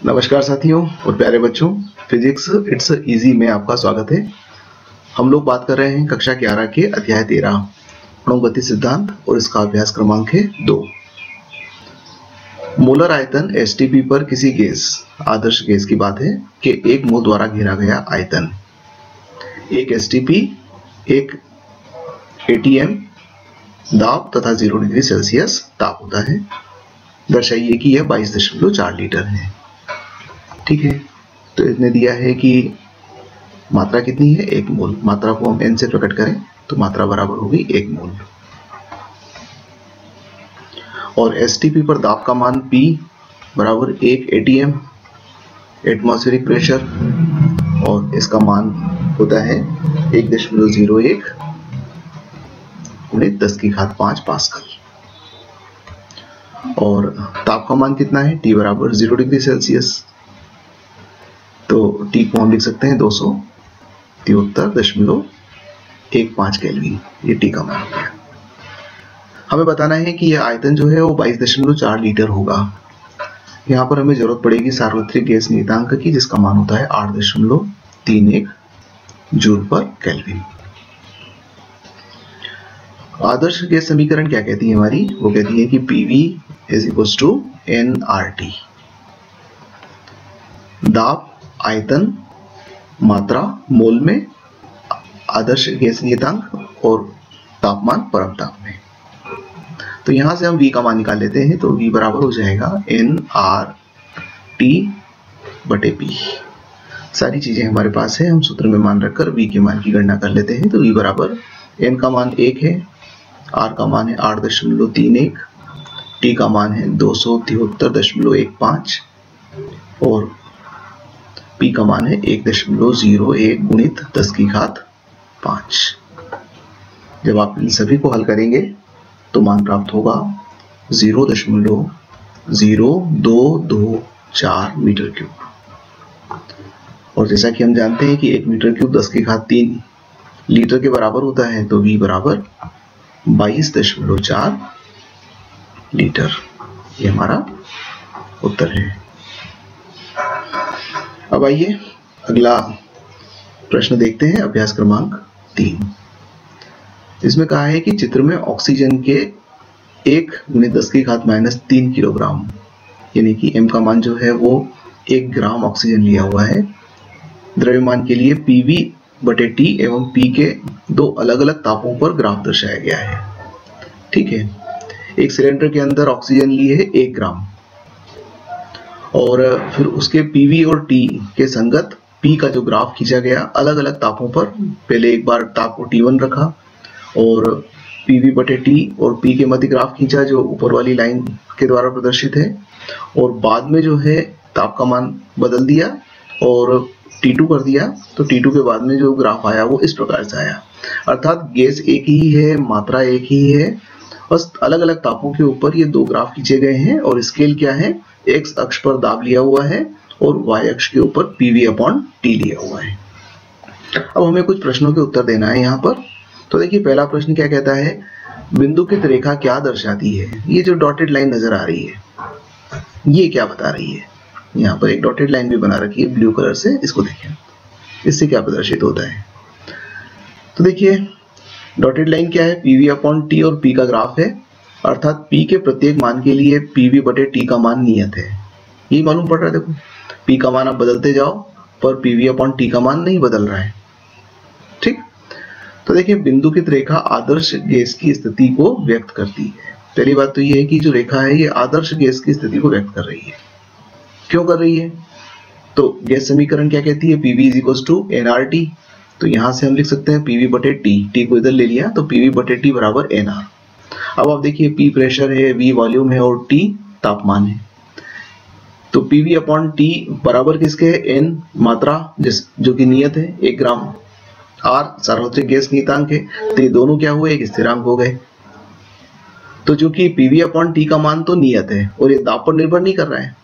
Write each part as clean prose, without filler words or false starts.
नमस्कार साथियों और प्यारे बच्चों, फिजिक्स इट्स इजी में आपका स्वागत है। हम लोग बात कर रहे हैं कक्षा 11 के अध्याय 13 अणुगति सिद्धांत और इसका अभ्यास क्रमांक है 2। मोलर आयतन एसटीपी पर किसी गैस, आदर्श गैस की बात है, कि एक मोल द्वारा घेरा गया आयतन, एक एसटीपी, एक एटीएम दाब तथा 0 डिग्री सेल्सियस ताप होता है। दर्शाइए कि यह 22.4 लीटर है। ठीक है, तो इसने दिया है कि मात्रा कितनी है, 1 मोल। मात्रा को हम n से प्रकट करें तो मात्रा बराबर होगी 1 मोल। और एसटीपी पर दाब का मान P बराबर 1 एटीएम एटमॉस्फेरिक प्रेशर, और इसका मान होता है 1.01 × 10⁵ पास्कल। और ताप का मान कितना है, T बराबर 0 डिग्री सेल्सियस, तो T को हम लिख सकते हैं 273.15 केल्विन। ये T का मान हो गया। हमें बताना है कि यह आयतन जो है वो 22.4 लीटर होगा। यहाँ पर हमें जरूरत पड़ेगी सार्वत्रिक गैस नियतांक की, जिसका मान होता है 8.31 जूल पर केल्विन। आदर्श गैस समीकरण क्या कहती है हमारी, वो कहती है कि PV = nRT। दाब, आयतन, मात्रा मोल में, आदर्श गैस नियतांक और तापमान परम ताप में। तो यहां से हम V का मान निकाल लेते हैं, तो V बराबर हो जाएगा nRT/P। सारी चीजें हमारे पास है, हम सूत्र में मान रखकर V के मान की गणना कर लेते हैं। तो V बराबर n का मान 1 है, R का मान है 8.31, T का मान है 273.15 और P का मान है 1.01 × 10⁵5। जब आप इन सभी को हल करेंगे तो मान प्राप्त होगा 0.0224 मीटर क्यूब। और जैसा कि हम जानते हैं कि 1 मीटर क्यूब 10⁵3 लीटर के बराबर होता है, तो V बराबर 22.4 लीटर। ये हमारा उत्तर है। अब आइए अगला प्रश्न देखते हैं, अभ्यास क्रमांक 3। इसमें कहा है कि चित्र में ऑक्सीजन के 1 × 10⁻³ किलोग्राम, यानी कि m का मान जो है वो 1 ग्राम ऑक्सीजन लिया हुआ है। द्रव्यमान के लिए PV/T एवं P के 2 अलग अलग तापों पर ग्राफ दर्शाया गया है। ठीक है, एक सिलेंडर के अंदर ऑक्सीजन ली है 1 ग्राम, और फिर उसके PV और T के संगत P का जो ग्राफ खींचा गया अलग अलग तापों पर। पहले एक बार ताप को T1 रखा और PV/T और P के मध्य ग्राफ खींचा जो ऊपर वाली लाइन के द्वारा प्रदर्शित है, और बाद में जो है ताप का मान बदल दिया और T2 कर दिया। तो T2 के बाद में जो ग्राफ आया वो इस प्रकार से आया। अर्थात गैस एक ही है, मात्रा एक ही है, बस अलग अलग तापों के ऊपर ये 2 ग्राफ खींचे गए हैं। और स्केल क्या है, x अक्ष पर दाब लिया हुआ है और y अक्ष के ऊपर PV/T लिया हुआ है। अब हमें कुछ प्रश्नों के उत्तर देना है यहाँ पर। तो देखिए, पहला प्रश्न क्या कहता है, बिंदुकित रेखा क्या दर्शाती है। ये जो डॉटेड लाइन नजर आ रही है, ये क्या बता रही है। यहाँ पर एक डॉटेड लाइन भी बना रखी है ब्लू कलर से, इसको देखें, इससे क्या प्रदर्शित होता है। तो देखिए, डॉटेड लाइन क्या है, PV/T और P का ग्राफ है। अर्थात P के प्रत्येक मान के लिए PV/T का मान नियत है। ये मालूम पड़ रहा है। देखो, P का मान आप बदलते जाओ पर PV/T का मान नहीं बदल रहा है। ठीक, तो देखिए, बिंदुकित रेखा आदर्श गैस की स्थिति को व्यक्त करती है। पहली बात तो ये है कि जो रेखा है ये आदर्श गैस की स्थिति को व्यक्त कर रही है। क्यों कर रही है, तो गैस समीकरण क्या कहती है, PV = nRT। तो यहां से हम लिख सकते हैं PV/T, T को इधर ले लिया तो PV/T बराबर nR। अब आप देखिए, P प्रेशर है, V वॉल्यूम है और T तापमान है। तो PV/T बराबर किसके है, n मात्रा जो कि नियत है 1 ग्राम, R सार्वत्रिक गैस नियतांक है। तो ये दोनों क्या हुए, एक स्थिरांक हो गए। तो जो कि PV/T का मान तो नियत है और ये दाब पर निर्भर नहीं कर रहा है,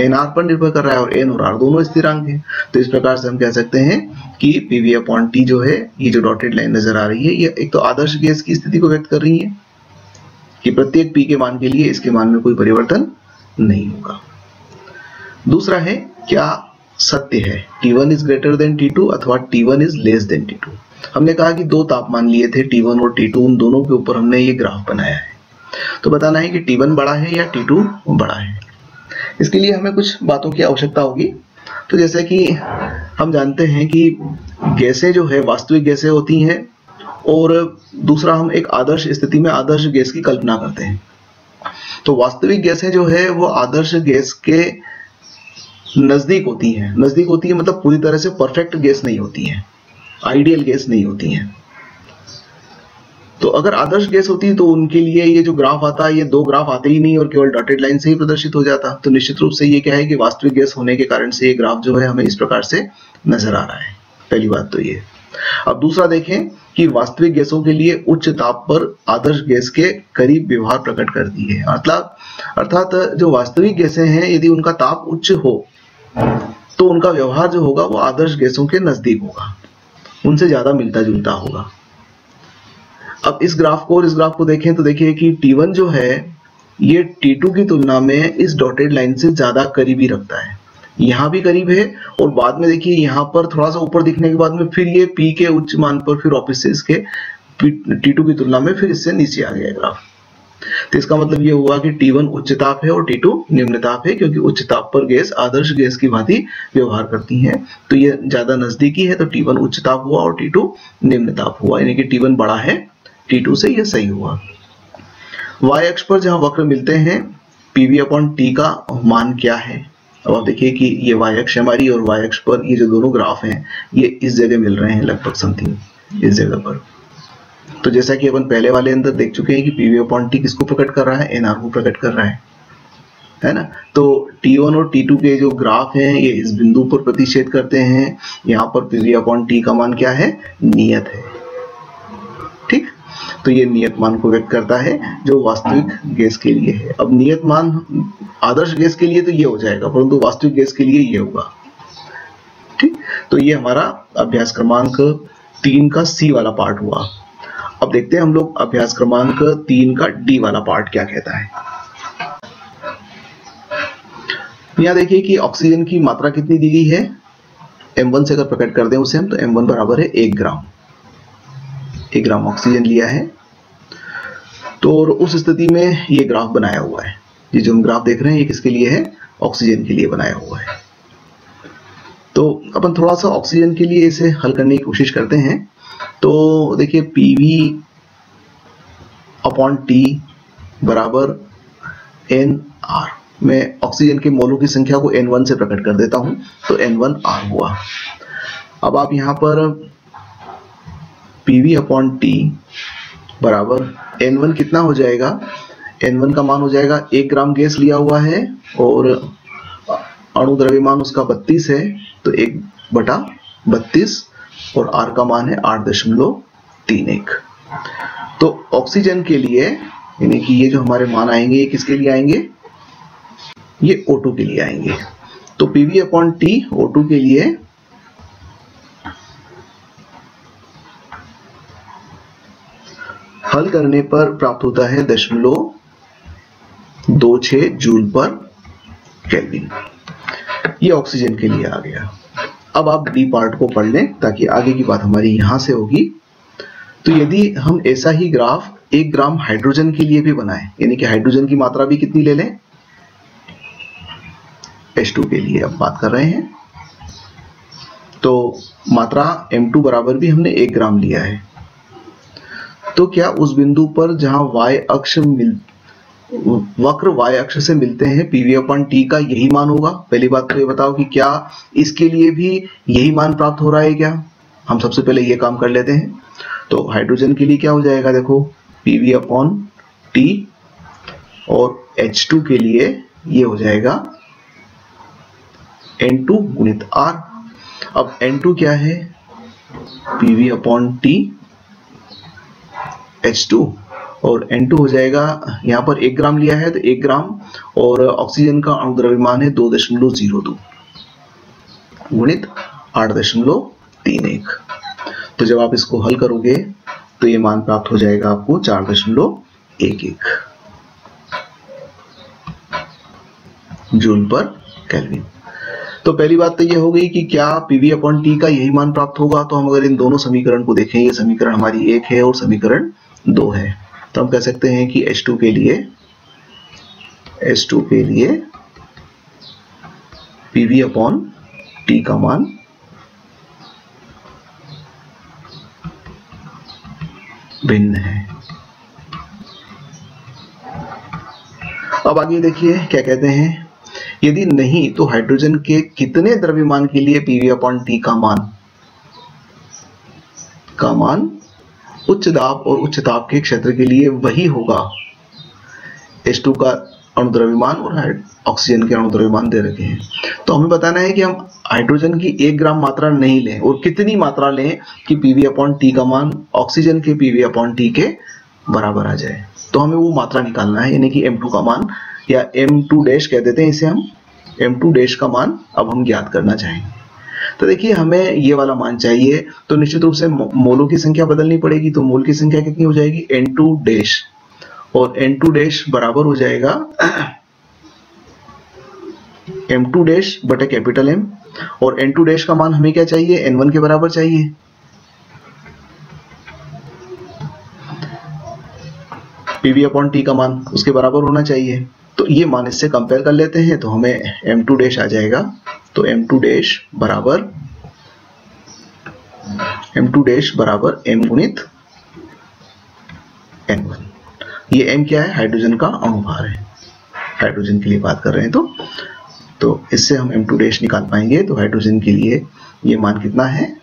nR पर निर्भर कर रहा है, और n और R दोनों स्थिरांक है। तो इस प्रकार से हम कह सकते हैं कि PV/T जो है, ये जो डॉटेड लाइन नजर आ रही है, ये एक तो आदर्श गैस की स्थिति को व्यक्त कर रही है कि प्रत्येक P के मान के लिए इसके मान में कोई परिवर्तन नहीं होगा। दूसरा है क्या सत्य है T1 is greater than T2 अथवा T1 is less than T2। हमने कहा कि दो तापमान लिए थे T1 और T2, उन दोनों के ऊपर हमने ये ग्राफ बनाया है। तो बताना है कि T1 बड़ा है या T2 बड़ा है। इसके लिए हमें कुछ बातों की आवश्यकता होगी। तो जैसे कि हम जानते हैं कि गैसें जो है वास्तविक गैसें होती हैं, और दूसरा हम एक आदर्श स्थिति में आदर्श गैस की कल्पना करते हैं। तो वास्तविक गैसें जो है वो आदर्श गैस के नजदीक होती हैं। नजदीक होती है मतलब पूरी तरह से परफेक्ट गैस नहीं होती है, आइडियल गैस नहीं होती है। तो अगर आदर्श गैस होती तो उनके लिए ये जो ग्राफ आता है, ये दो ग्राफ आते ही नहीं और केवल डॉटेड लाइन से ही प्रदर्शित हो जाता। तो निश्चित रूप से ये क्या है कि वास्तविक गैस होने के कारण से ये ग्राफ जो है हमें इस प्रकार से नजर आ रहा है। पहली बात तो ये। अब दूसरा देखें कि वास्तविक गैसों के लिए उच्च ताप पर आदर्श गैस के करीब व्यवहार प्रकट करती है। अर्थात जो वास्तविक गैसें हैं यदि उनका ताप उच्च हो तो उनका व्यवहार जो होगा वो आदर्श गैसों के नजदीक होगा, उनसे ज्यादा मिलता जुलता होगा। अब इस ग्राफ को और इस ग्राफ को देखें तो देखिए कि T1 जो है ये T2 की तुलना में इस डॉटेड लाइन से ज्यादा करीबी रखता है। यहाँ भी करीब है और बाद में देखिए यहाँ पर थोड़ा सा ऊपर दिखने के बाद में फिर ये P के उच्च मान पर फिर वापस से इसके T2 की तुलना में फिर इससे नीचे आ गया ग्राफ। तो इसका मतलब ये हुआ कि T1 उच्च ताप है और T2 निम्न ताप है, क्योंकि उच्च ताप पर गैस आदर्श गैस की भांति व्यवहार करती है। तो ये ज्यादा नजदीकी है, तो T1 उच्च ताप हुआ और T2 निम्न ताप हुआ, यानी कि T1 बड़ा है T2 से, यह सही हुआ। y अक्ष पर जहां वक्र मिलते हैं PV/T का मान क्या है। अब आप देखिए कि ये y अक्ष हमारी और y अक्ष पर ये जो दोनों ग्राफ हैं ये इस जगह मिल रहे हैं, लगभग समथिंग इस जगह पर। तो जैसा कि अपन पहले वाले अंदर देख चुके हैं कि PV/T किसको प्रकट कर रहा है, NR को प्रकट कर रहा है ना। तो T1 और T2 के जो ग्राफ हैं ये इस बिंदु पर प्रतिच्छेद करते हैं। यहाँ पर PV/T का मान क्या है, नियत है। ठीक, तो ये नियत मान को व्यक्त करता है जो वास्तविक गैस के लिए है। अब नियत मान आदर्श गैस के लिए तो ये हो जाएगा, परंतु वास्तविक गैस के लिए ये होगा। ठीक, तो ये हमारा अभ्यास क्रमांक 3 का C वाला पार्ट हुआ। अब देखते हैं हम लोग अभ्यास क्रमांक 3 का D वाला पार्ट क्या कहता है। यहाँ देखिए कि ऑक्सीजन की मात्रा कितनी दी गई है, M1 से अगर प्रकट कर दें उसे हम, तो M1 बराबर है 1 ग्राम। 1 ग्राम ऑक्सीजन लिया है। तो उस स्थिति में ये ग्राफ बनाया हुआ है। ये जो हम ग्राफ देख रहे हैं ये किसके लिए है, ऑक्सीजन के लिए बनाया हुआ है। तो अपन थोड़ा सा ऑक्सीजन के लिए इसे हल करने की कोशिश करते हैं। तो देखिए PV/T बराबर NR। मैं ऑक्सीजन के मोलों की संख्या को N1 से प्रकट कर देता हूं, तो N1R हुआ। अब आप यहां पर PV/T बराबर N1 कितना हो जाएगा, N1 का मान हो जाएगा 1 ग्राम गैस लिया हुआ है और अणु द्रव्यमान उसका 32 है, तो 1/32 और R का मान है 8.31। तो ऑक्सीजन के लिए यानी कि ये जो हमारे मान आएंगे ये किसके लिए आएंगे, ये O2 के लिए आएंगे। तो PV/T O2 के लिए हल करने पर प्राप्त होता है 0.26 जूल पर केल्विन। ये ऑक्सीजन के लिए आ गया। अब आप डी पार्ट को पढ़ लें ताकि आगे की बात हमारी यहां से होगी। तो यदि हम ऐसा ही ग्राफ 1 ग्राम हाइड्रोजन के लिए भी बनाएं, यानी कि हाइड्रोजन की मात्रा भी कितनी ले लें, H2 के लिए अब बात कर रहे हैं, तो मात्रा M2 बराबर भी हमने 1 ग्राम लिया है। तो क्या उस बिंदु पर जहां वक्र y अक्ष से मिलते हैं PV/T का यही मान होगा। पहली बात तो ये बताओ कि क्या इसके लिए भी यही मान प्राप्त हो रहा है क्या। हम सबसे पहले ये काम कर लेते हैं। तो हाइड्रोजन के लिए क्या हो जाएगा, देखो PV/T और H2 के लिए ये हो जाएगा N2 गुणित R। अब N2 क्या है, PV/T H2 और N2 हो जाएगा, यहाँ पर 1 ग्राम लिया है तो 1 ग्राम और ऑक्सीजन का अणु द्रव्यमान है 2.02 गुणित 8.31। तो जब आप इसको हल करोगे तो ये मान प्राप्त हो जाएगा आपको 4.11 जूल पर केल्विन। तो पहली बात तो ये हो गई कि क्या पीवी अपॉन टी का यही मान प्राप्त होगा। तो हम अगर इन दोनों समीकरण को देखें, ये समीकरण हमारी 1 है और समीकरण 2 है, तो हम कह सकते हैं कि H2 के लिए पीवी अपॉन टी का मान भिन्न है। अब आगे देखिए क्या कहते हैं, यदि नहीं तो हाइड्रोजन के कितने द्रव्यमान के लिए पीवी अपॉन टी का मान उच्च दाब और उच्च ताप के क्षेत्र के लिए वही होगा। H2 का अणुद्रव्यमान और ऑक्सीजन के अणुद्रव्यमान दे रखे हैं, तो हमें बताना है कि हम हाइड्रोजन की 1 ग्राम मात्रा नहीं लें और कितनी मात्रा लें कि पीवी अपॉन टी का मान ऑक्सीजन के पीवी अपॉन टी के बराबर आ जाए। तो हमें वो मात्रा निकालना है, यानी कि M2 का मान, या M2 डैश कह देते हैं इसे हम, M2 डैश का मान अब हम ज्ञात करना चाहेंगे। तो देखिए हमें ये वाला मान चाहिए, तो निश्चित रूप से मोलों की संख्या बदलनी पड़ेगी। तो मोल की संख्या कितनी हो जाएगी, N2 डैश, और N2 डैश बराबर हो जाएगा M2 डैश बटे कैपिटल M, और N2 डैश का मान हमें क्या चाहिए, N1 के बराबर चाहिए। पीवी अपॉन टी का मान उसके बराबर होना चाहिए। तो ये मान इससे कंपेयर कर लेते हैं, तो हमें M2 डैश आ जाएगा। तो M2 डैश बराबर M गुणित N1। ये M क्या है, हाइड्रोजन का अणुभार है, हाइड्रोजन के लिए बात कर रहे हैं। तो इससे हम M2 डैश निकाल पाएंगे। तो हाइड्रोजन के लिए ये मान कितना है,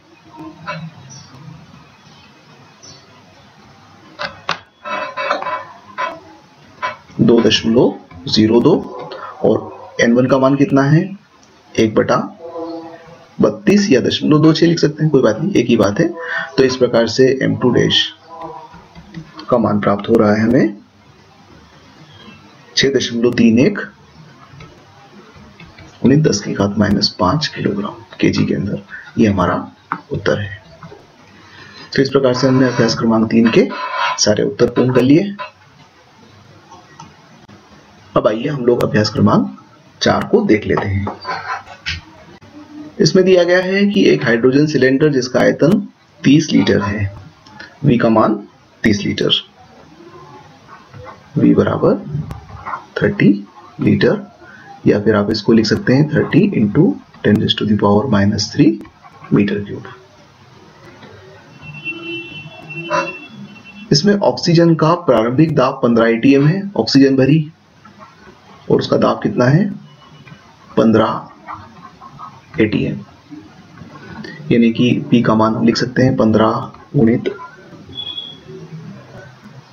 2.02, और N1 का मान कितना है, 1/32 या 0.26 लिख सकते हैं, कोई बात नहीं, एक ही बात है। तो इस प्रकार से M2 डैश का मान प्राप्त हो रहा है हमें 6.31 गुणित 10⁻⁻5 किलोग्राम केजी के अंदर। ये हमारा उत्तर है। तो इस प्रकार से हमने अभ्यास क्रमांक 3 के सारे उत्तर पूर्ण कर लिए। अब आइए हम लोग अभ्यास क्रमांक 4 को देख लेते हैं। इसमें दिया गया है कि एक हाइड्रोजन सिलेंडर जिसका आयतन 30 लीटर है, V का मान 30 लीटर, V बराबर 30 लीटर, या फिर आप इसको लिख सकते हैं 30 इंटू 10⁻³ मीटर क्यूब। इसमें ऑक्सीजन का प्रारंभिक दाब 15 ATM है, ऑक्सीजन भरी, और उसका दाब कितना है, 15 ATM, यानी कि P का मान हम लिख सकते हैं 15 गुणित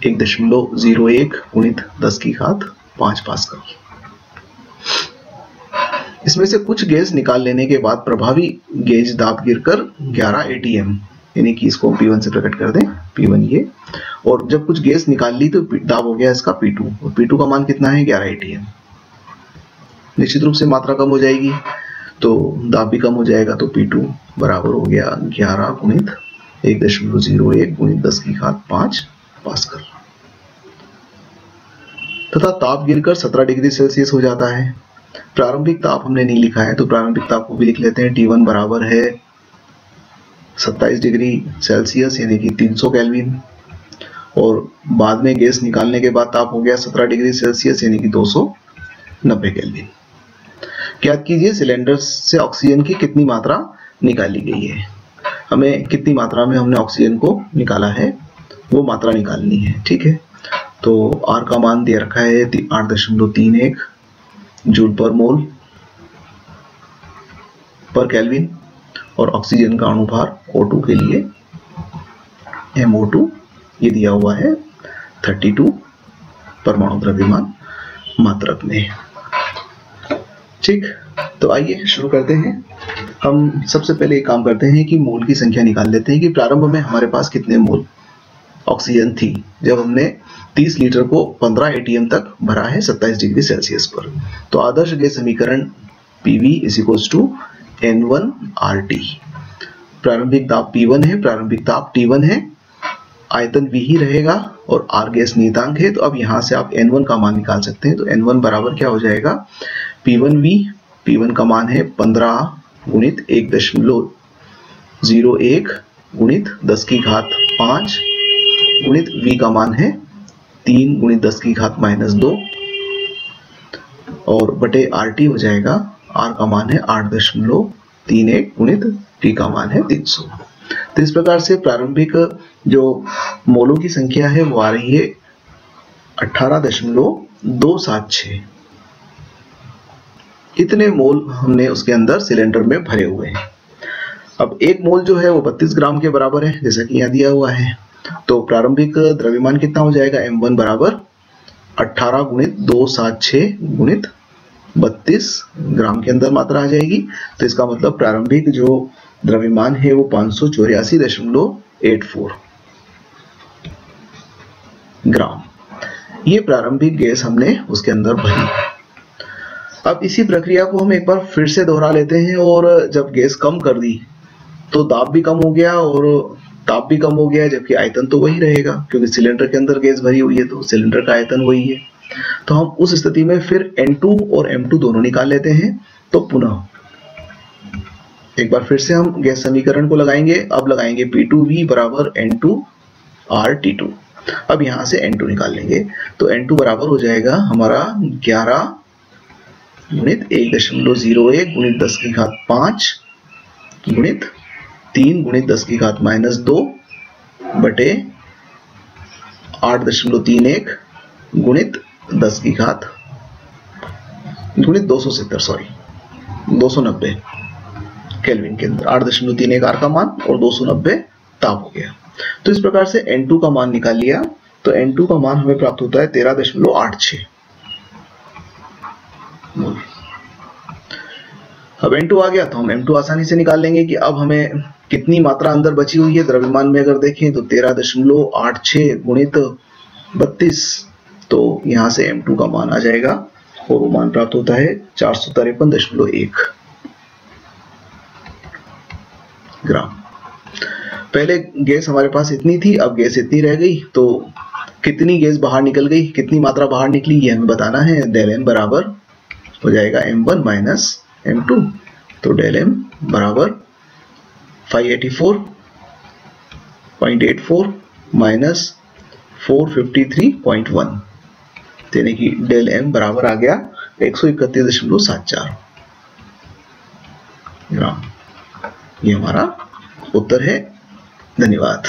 1.01 गुणित 10⁵5 पास्कल। इसमें से कुछ गैस निकाल लेने के बाद प्रभावी गेज दाब गिरकर 11 ATM, यानी कि इसको P1 से प्रकट कर दें, P1 ये, और जब कुछ गैस निकाल ली तो दाब हो गया इसका P2, और P2 का मान कितना है, 11 ATM। निश्चित रूप से मात्रा कम हो जाएगी तो दाब भी कम हो जाएगा, तो P2 बराबर हो गया 11 गुणित 1.01 गुणित 10⁵5 पास्कल, तथा ताप गिरकर 17 डिग्री सेल्सियस हो जाता है। प्रारंभिक ताप हमने नहीं लिखा है, तो प्रारंभिक ताप को भी लिख लेते हैं। T1 बराबर है 27 डिग्री सेल्सियस, यानी कि 300 केल्विन, और बाद में गैस निकालने के बाद ताप हो गया 17 डिग्री सेल्सियस, यानी कि 290 केल्विन। ज्ञात कीजिए सिलेंडर से ऑक्सीजन की कितनी मात्रा निकाली गई है। हमें कितनी मात्रा में हमने ऑक्सीजन को निकाला है वो मात्रा निकालनी है, ठीक है। तो R का मान दे रखा है 8.31 जूल पर मोल पर केल्विन, और ऑक्सीजन का अणुभार O2 के लिए MO2 ये दिया हुआ है 32 परमाणु द्रव्यमान मात्रक में। ठीक, तो आइए शुरू करते हैं। हम सबसे पहले एक काम करते हैं कि मोल की संख्या निकाल लेते हैं कि प्रारंभ में हमारे पास कितने मोल ऑक्सीजन थी जब हमने 30 लीटर को 15 ATM तक भरा है 27 डिग्री सेल्सियस पर। तो आदर्श गैस समीकरण PV = N1RT। प्रारंभिक दाब P1 है, प्रारंभिक दाब T1 है, आयतन V ही रहेगा और R गैस नियतांक है। तो अब यहां से आप N1 का मान निकाल सकते हैं। तो N1 बराबर क्या हो जाएगा, P1V P1 का मान है 15 गुणित 1.01 गुणित 10 की घात 5 गुणित V का मान है 3 गुणित 10 की घात -2 और बटे RT हो जाएगा, R का मान है 8.31 गुणित T का मान है 300। तो इस प्रकार से प्रारंभिक जो मोलों की संख्या है वो आ रही है 18.276। इतने मोल हमने उसके अंदर सिलेंडर में भरे हुए हैं। अब एक मोल जो है वो 32 ग्राम के बराबर है, जैसा कि यहाँ दिया हुआ है। तो प्रारंभिक द्रव्यमान कितना हो जाएगा, M1 बराबर 18 गुणित 276 गुणित 32 ग्राम के अंदर मात्रा आ जाएगी। तो इसका मतलब प्रारंभिक जो द्रव्यमान है वो 584.84 ग्राम। ये प्रारंभिक गैस हमने उसके अंदर भरी। अब इसी प्रक्रिया को हम एक बार फिर से दोहरा लेते हैं, और जब गैस कम कर दी तो दाब भी कम हो गया और ताप भी कम हो गया, जबकि आयतन तो वही रहेगा, क्योंकि सिलेंडर के अंदर गैस भरी हुई है तो सिलेंडर का आयतन वही है। तो हम उस स्थिति में फिर N2 और M2 दोनों निकाल लेते हैं। तो पुनः एक बार फिर से हम गैस समीकरण को लगाएंगे। अब लगाएंगे P2V बराबर N2 RT2। अब यहां से N2 निकाल लेंगे। तो N2 बराबर हो जाएगा हमारा 11 गुणित 1.01 गुणित 10 की घात 5 गुणित 3 गुणित 10 की घात -2 बटे 8.31 गुणित 10 की घात गुणित 290 केल्विन के अंदर 8.31 R का मान और 290 ताप हो गया। तो इस प्रकार से N2 का मान निकाल लिया। तो N2 का मान हमें प्राप्त होता है 13.86। अब N2 आ गया तो हम M2 आसानी से निकाल लेंगे कि अब हमें कितनी मात्रा अंदर बची हुई है। द्रव्यमान में अगर देखें तो 13.86 गुणित 32, तो यहां से M2 का मान आ जाएगा और वो मान प्राप्त होता है 453.1 ग्राम। पहले गैस हमारे पास इतनी थी, अब गैस इतनी रह गई, तो कितनी गैस बाहर निकल गई, कितनी मात्रा बाहर निकली, ये हमें बताना है। डेल M बराबर हो जाएगा M1 माइनस M2। तो डेल M बराबर 584.84 माइनस 453.1, यानी कि डेल M बराबर आ गया 131.74 ग्राम। ये हमारा उत्तर है। धन्यवाद।